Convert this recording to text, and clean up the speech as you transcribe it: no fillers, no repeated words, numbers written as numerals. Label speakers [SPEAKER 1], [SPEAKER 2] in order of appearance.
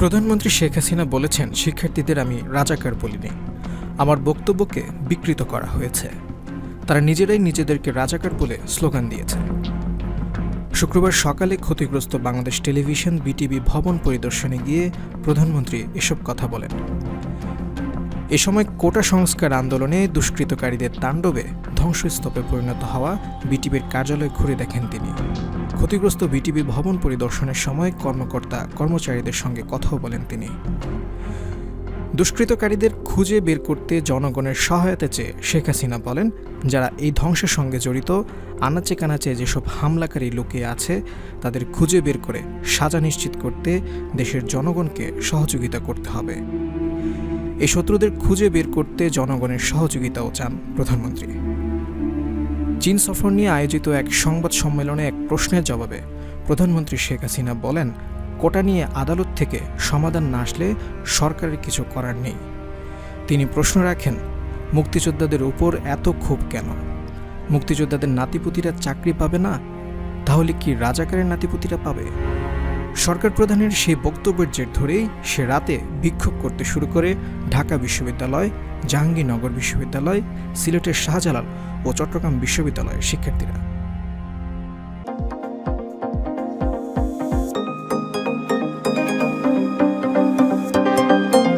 [SPEAKER 1] প্রধানমন্ত্রী শেখ হাসিনা বলেছেন, শিক্ষার্থীদের আমি রাজাকার বলিনি, আমার বক্তব্যকে বিকৃত করা হয়েছে। তারা নিজেরাই নিজেদেরকে রাজাকার বলে স্লোগান দিয়েছে। শুক্রবার সকালে ক্ষতিগ্রস্ত বাংলাদেশ টেলিভিশন বিটিভি ভবন পরিদর্শনে গিয়ে প্রধানমন্ত্রী এসব কথা বলেন। এ সময় কোটা সংস্কার আন্দোলনে দুষ্কৃতকারীদের তাণ্ডবে ধ্বংসস্তূপে পরিণত হওয়া বিটিভির কার্যালয় ঘুরে দেখেন তিনি। ক্ষতিগ্রস্ত বিটিভি ভবন পরিদর্শনের সময় কর্মচারীদের সঙ্গে কথাও বলেন তিনি। দুষ্কৃতকারীদের খুঁজে বের করতে জনগণের সহায়তা চেয়ে শেখ হাসিনা বলেন, যারা এই ধ্বংসের সঙ্গে জড়িত, আনাচে কানাচে যেসব হামলাকারী লুকিয়ে আছে তাদের খুঁজে বের করে সাজা নিশ্চিত করতে দেশের জনগণকে সহযোগিতা করতে হবে। এই শত্রুদের খুঁজে বের করতে জনগণের সহযোগিতাও চান প্রধানমন্ত্রী। চীন সফর নিয়ে আয়োজিত এক সংবাদ সম্মেলনে এক প্রশ্নের জবাবে প্রধানমন্ত্রী শেখ হাসিনা বলেন, কোটা নিয়ে আদালত থেকে সমাধান না আসলে সরকারের কিছু করার নেই। তিনি প্রশ্ন রাখেন, মুক্তিযোদ্ধাদের উপর এত ক্ষোভ কেন? মুক্তিযোদ্ধাদের নাতিপুতিরা চাকরি পাবে না, তাহলে কি রাজাকারের নাতিপুতিরা পাবে? সরকার প্রধানের সেই বক্তব্যের জের ধরেই সে রাতে বিক্ষোভ করতে শুরু করে ঢাকা বিশ্ববিদ্যালয়, জাহাঙ্গীরনগর বিশ্ববিদ্যালয়, সিলেটের শাহজালাল ও চট্টগ্রাম বিশ্ববিদ্যালয়ের শিক্ষার্থীরা।